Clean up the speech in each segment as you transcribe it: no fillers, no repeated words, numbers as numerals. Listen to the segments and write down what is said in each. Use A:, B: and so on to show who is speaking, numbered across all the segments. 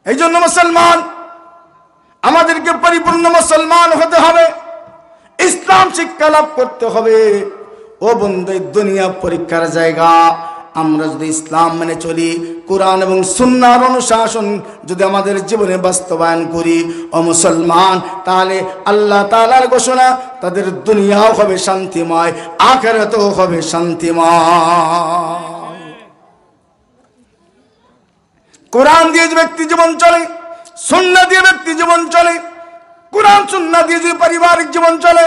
A: এই জন্য মুসলমান আমাদেরকে পরিপূর্ণ মুসলমান হতে হবে, ইসলাম শিক্ষা লাভ করতে হবে। ও বন্ধু, দুনিয়া পরীক্ষার জায়গা। আমরা যদি ইসলাম মেনে চলি, কোরআন এবং সুন্নাহর অনুশাসন যদি আমাদের জীবনে বাস্তবায়ন করি, ও মুসলমান, তাহলে আল্লাহ তাআলার ঘোষণা, তাদের দুনিয়াও হবে শান্তিময়, আখিরাতও হবে শান্তিময়। কোরআন দিয়ে যে ব্যক্তি জীবন চলে, সুন্নাহ দিয়ে ব্যক্তি জীবন চলে, কোরআন সুন্নাহ দিয়ে যে পারিবারিক জীবন চলে,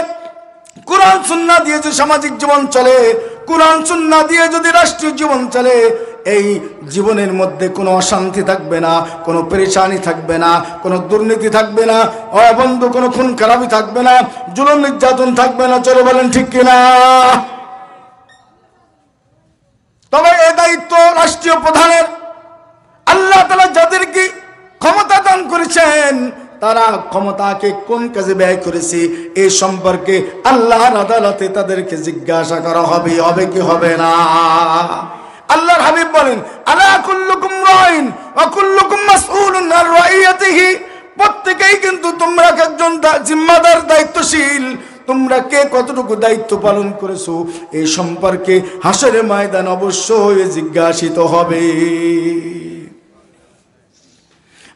A: কোরআন সুন্নাহ দিয়ে যে সামাজিক জীবন চলে, কোরআন সুন্নাহ দিয়ে যদি রাষ্ট্রীয় জীবন চলে, এই জীবনের মধ্যে কোনো অশান্তি থাকবে না, কোনো পেরেশানি থাকবে না, কোনো দুর্নীতি থাকবে না, বন্ধু কোনো খুন খারাপি থাকবে না, জুলুম নির্যাতন থাকবে না। চলো বলেন ঠিক কিনা? তবে এই দায়িত্ব রাষ্ট্রীয় প্রধানের। আল্লাহ তাআলা যাদেরকে ক্ষমতা দান করেছেন, তারা ক্ষমতাকে কোন কাজে ব্যয় করেছে এই সম্পর্কে আল্লাহর আদালতে তাদেরকে জিজ্ঞাসা করা হবে, হবে কি হবে না? আল্লাহর হাবিব বলেন, আলা কুল্লুকুম রাইন ওয়া কুল্লুকুম মাসউলুন আন রাইয়াতিহি। প্রত্যেকেই কিন্তু তোমরা একজন জিম্মাদার, দায়িত্বশীল। তোমরা কে কতটুকু দায়িত্ব পালন করেছো এই সম্পর্কে হাসরের ময়দান অবশ্যই জিজ্ঞাসিত হবে।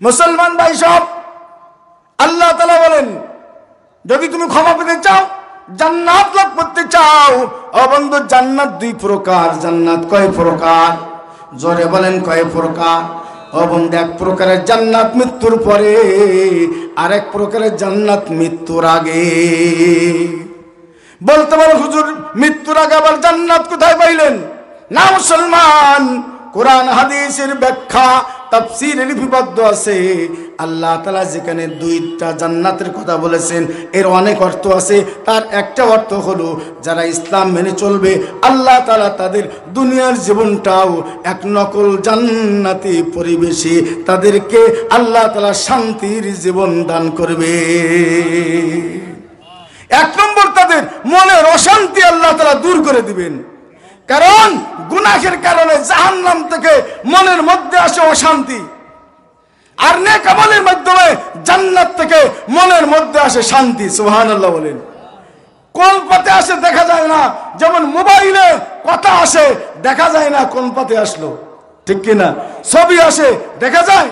A: মুসলমান ভাই সব, আল্লাহ তাআলা বলেন, যদি তুমি ক্ষমা পেতে চাও, জান্নাত লাভ করতে চাও, ও বন্ধু, জান্নাত দুই প্রকার। জান্নাত কয় প্রকার? জোরে বলেন কয় প্রকার? ও বন্ধু, এক প্রকারের জান্নাত মৃত্যুর পরে, আরেক প্রকারের জান্নাত মৃত্যুর আগে। বলতে পারো হুজুর, মৃত্যুর আগে আবার জান্নাত কোথায় পাইলেন? না মুসলমান, কোরআন হাদিসের ব্যাখ্যা তাফসীরে লিপিবদ্ধ আছে। আল্লাহ তাআলা যেখানে দুইটা জান্নাতের কথা বলেছেন, এর অনেক অর্থ আছে। তার একটা অর্থ হলো, যারা ইসলাম মেনে চলবে, আল্লাহ তাআলা তাদের দুনিয়ার জীবনটাও এক নকল জান্নাতি পরিবেশে তাদেরকে আল্লাহ তাআলা শান্তির জীবন দান করবে। এক নম্বর, তাদের মনের অশান্তি আল্লাহ তাআলা দূর করে দিবেন। কারণ গুনাহের কারণে জাহান্নাম থেকে মনের মধ্যে আসে অশান্তি, আর নেক আমলের মাধ্যমে জান্নাত থেকে মনের মধ্যে আসে শান্তি। সুবহানাল্লাহ বলেন। কোন পথে আসে দেখা যায় না, যেমন মোবাইলে কথা আসে দেখা যায় না কোন পথে আসলো, ঠিক কিনা? ছবি আসে দেখা যায়,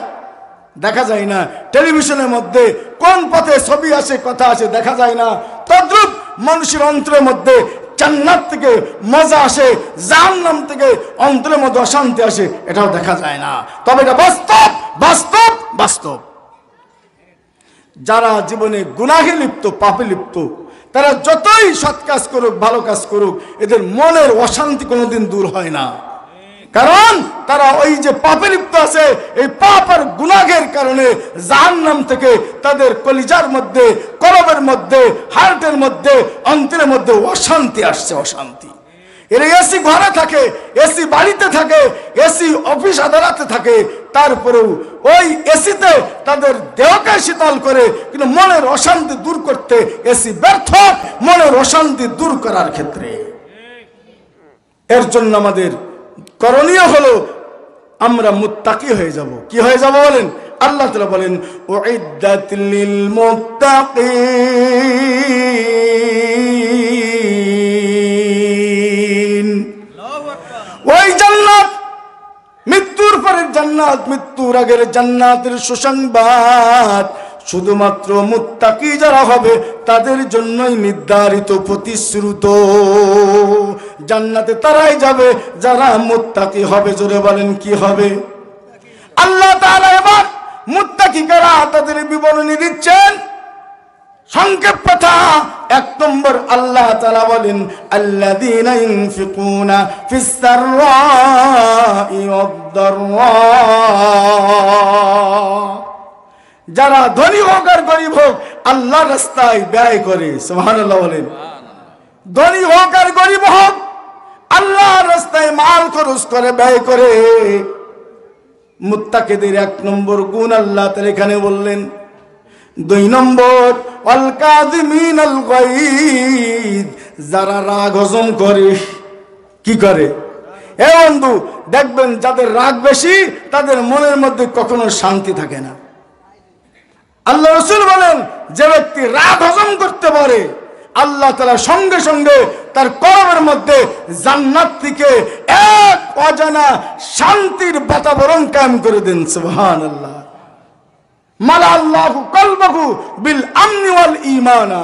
A: দেখা যায় না। টেলিভিশনের মধ্যে কোন পথে ছবি আসে, কথা আসে দেখা যায় না। তদ্রূপ মানুষের অন্তরের মধ্যে জান্নাত থেকে মজা আসে, জাহান্নাম থেকে অন্তরের মধ্যে অশান্তি আসে, এটাও দেখা যায় না। তবে এটা বাস্তব, বাস্তব, বাস্তব। যারা জীবনে গুনাহে লিপ্ত, পাপে লিপ্ত, তারা যতই সৎ কাজ করুক, ভালো কাজ করুক, এদের মনের অশান্তি কোনোদিন দূর হয় না। কারণ তারা ওই যে পাপে লিপ্ত আছে, এই পাপ আর গুনাহের কারণে জাহান্নাম থেকে তাদের কলিজার মধ্যে, কলবের মধ্যে, হার্টের মধ্যে, অন্তরের মধ্যে অশান্তি আসছে, অশান্তি। এর এসি ঘরে থাকে, এসি বাড়িতে থাকে, এসি অফিস আদালতে থাকে, তারপরেও ওই এসিতে তাদের দেহকে শীতল করে, কিন্তু মনের অশান্তি দূর করতে এসি ব্যর্থ, মনের অশান্তি দূর করার ক্ষেত্রে। এর জন্য আমাদের করণীয় হলো আমরা মুত্তাকি হয়ে যাব। কি হয়ে যাব বলেন? আল্লাহ তাআলা বলেন, উইদ্দাতিল লিল মুত্তাকিন। ওই জান্নাত, মৃত্যুর পরের জান্নাত, মৃত্যুর আগের জান্নাতের সুসংবাদ শুধুমাত্র মুত্তাকি যারা হবে তাদের জন্যই নির্ধারিত, প্রতিশ্রুত। জান্নাতে তারাই যাবে যারা মুত্তাকি হবে। জোরে বলেন কি হবে? আল্লাহ তাআলা এবার মুত্তাকি কারা তাদের বিবরণী দিচ্ছেন। সংক্ষেপ কথা, এক নম্বর আল্লাহ তাআলা বলেন, আল্লাযীনা ইউনফিকুনা ফিস সাররাই ওয়াদ দাররা। যারা ধনী হোক আর গরিব হোক, আল্লাহর রাস্তায় ব্যয় করে। সুবহানাল্লাহ বলেন। ধনী হোক আর গরিব হোক, আল্লাহর রাস্তায় মাল খরচ করে, ব্যয় করে। মুত্তাকিদের এক নম্বর গুণ আল্লাহ তাআলা এখানে বললেন। দুই নম্বর, ওয়াল কাযিমিনাল গায়দ, যারা রাগ হজম করে। কি করে? হে বন্ধু, দেখবেন যাদের রাগ বেশি তাদের মনের মধ্যে কখনো শান্তি থাকে না। আল্লাহ রাসূল বলেন, যে ব্যক্তি রাগ হজম করতে পারে আল্লাহ তাআলা সঙ্গে সঙ্গে তার কলবের মধ্যে জান্নাত থেকে এক অজানা শান্তির বাতাবরণ কায়েম করে দেন। সুবহানাল্লাহ। মালা আল্লাহু কলবাহু বিল আমনি ওয়াল ঈমানা।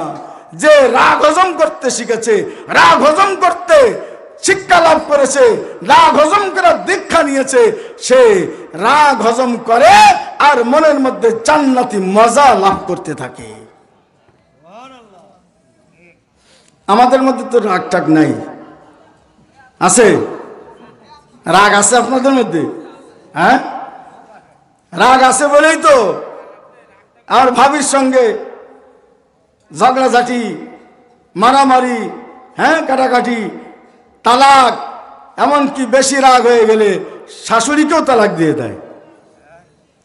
A: যে রাগ হজম করতে শিখেছে, রাগ হজম করতে শিক্ষা লাভ করেছে, রাগ হজম করার দীক্ষা নিয়েছে, সে রাগ হজম করে আর মনের মধ্যে জান্নাতি মজা লাভ করতে থাকে। আমাদের মধ্যে তো রাগ টাগ নাই, আছে? রাগ আছে আপনাদের মধ্যে? হ্যাঁ, রাগ আছে বলেই তো আর ভাবির সঙ্গে ঝগড়াঝাটি, মারামারি, হ্যাঁ, কাটাকাটি, তালাক, এমনকি বেশি রাগ হয়ে গেলে শাশুড়িকেও তালাক দিয়ে দেয়,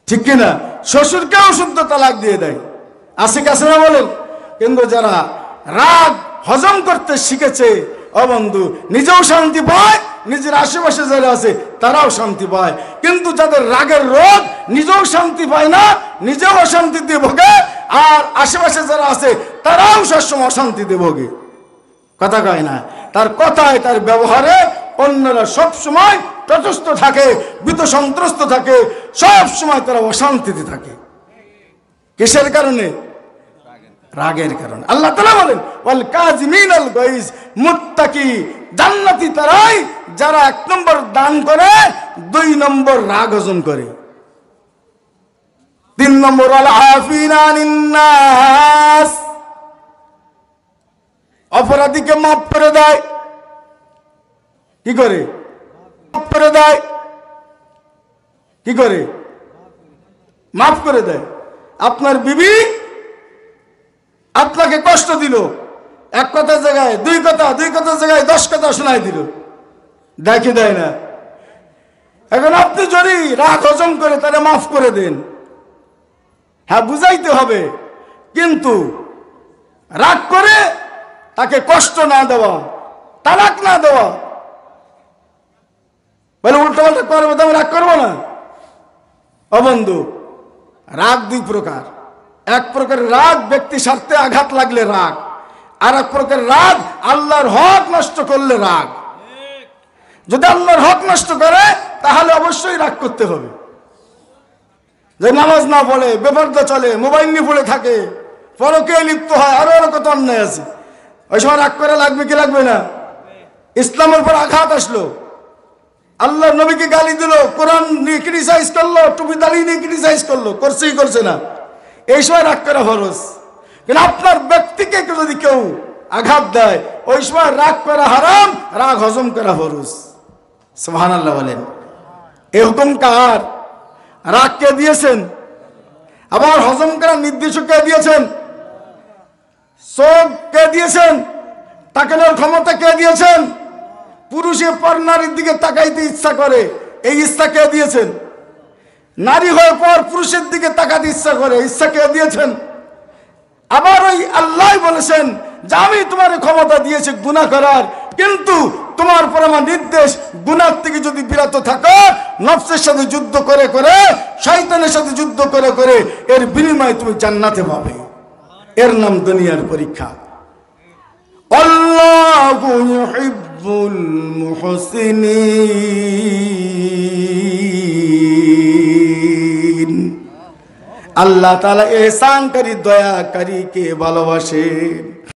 A: ঠিক কিনা? শ্বশুরকেও শুদ্ধ তালাক দিয়ে দেয়। আছে কাছে না বলেন? কিন্তু যারা রাগ হজম করতে শিখেছে, ও বন্ধু, নিজেও শান্তি পায়, নিজের আশেপাশে যারা আছে তারাও শান্তি পায়। কিন্তু যাদের রাগের রোগ, নিজেও শান্তি পায় না, নিজেও অশান্তিতে ভোগে, আর আশেপাশে যারা আছে তারাও সবসময় অশান্তিতে ভোগে। কথা কয় না? তার কথায়, তার ব্যবহারে অন্যরা সবসময় তটস্থ থাকে, ভীত সন্ত্রস্ত থাকে, সব সময় তারা অশান্তিতে থাকে। কিসের কারণে? রাগের কারণে। আল্লাহ তাআলা বলেন, ওয়াল কাযিমিনাল গাইজ, মুত্তাকি, জান্নাতি তারাই যারা 1 নম্বর দান করে, 2 নম্বর রাগ হজম করে, 3 নম্বর ওয়াল আফিনা আনিন নাস, অপরাধীকে মাফ করে দেয়। কি করে মাফ করে দেয়? কি করে মাফ করে দেয়? আপনার বিবি আপনাকে কষ্ট দিল, এক কথার জায়গায় 2 কথা, 2 কথার জায়গায় 10 কথা শোনাই দিল, দেখে দেয় না? এখন আপনি যদি রাগ হজম করে তারে মাফ করে দেন, হ্যাঁ, বুঝাইতে হবে, কিন্তু রাগ করে তাকে কষ্ট না দেওয়া, তালাক না দেওয়া, বলে উল্টো পাল্টা করবো তো আমি রাগ করবো না। ও বন্ধু, রাগ 2 প্রকার। এক প্রকার রাগ ব্যক্তি স্বার্থে আঘাত লাগলে রাগ, আর এক প্রকার রাগ আল্লাহর হক নষ্ট করলে রাগ। যদি আল্লাহর হক নষ্ট করে তাহলে অবশ্যই রাগ করতে হবে। যে নামাজ না পড়ে, বেপরদা চলে, মোবাইল নিয়ে পড়ে থাকে, পরকে লিপ্ত হয়, আরো কত অন্যায় আছে, ওই সময় রাগ করে লাগবে কি লাগবে না? ইসলামের উপর আঘাত আসলো, আল্লাহর নবীকে গালি দিল, কোরআন নিয়ে ক্রিটিসাইজ করলো, টুপি দাঁড়িয়ে নিয়ে ক্রিটিসাইজ করলো, করছেই করছে না, এই সময় রাগ করা ফরজ। কিন্তু আপনার ব্যক্তিকে যদি কেউ আঘাত দেয়, ওই সময় রাগ করা হারাম, রাগ হজম করা ফরজ। সুবহানাল্লাহ বলেন। এই হুকুম কার? রাগ কে দিয়েছেন? আবার হজম করার নির্দেশ কে দিয়েছেন? চোখ কে দিয়েছেন? তাকানোর ক্ষমতা কে দিয়েছেন? পুরুষে পর নারীর দিকে তাকাইতে ইচ্ছা করে, এই ইচ্ছা কে দিয়েছেন? নারী হয়ে পর পুরুষের দিকে তাকাতে ইচ্ছা করে, ইচ্ছা কে দিয়েছেন? আবার ওই আল্লাহ বলেছেন যে আমি তোমার ক্ষমতা দিয়েছি গুনাহ করার, কিন্তু তোমার পর আমার নির্দেশ, গুনাহ থেকে যদি বিরত থাকো, নফসের সাথে যুদ্ধ করে করে, শয়তানের সাথে যুদ্ধ করে করে, এর বিনিময়ে তুমি জান্নাতে পাবে। এর নাম দুনিয়ার পরীক্ষা। আল্লাহু ইউহিব্বুল মুহসিনিন। আল্লাহ তাআলা ইহসানকারী, দয়াকারীকে ভালোবাসেন।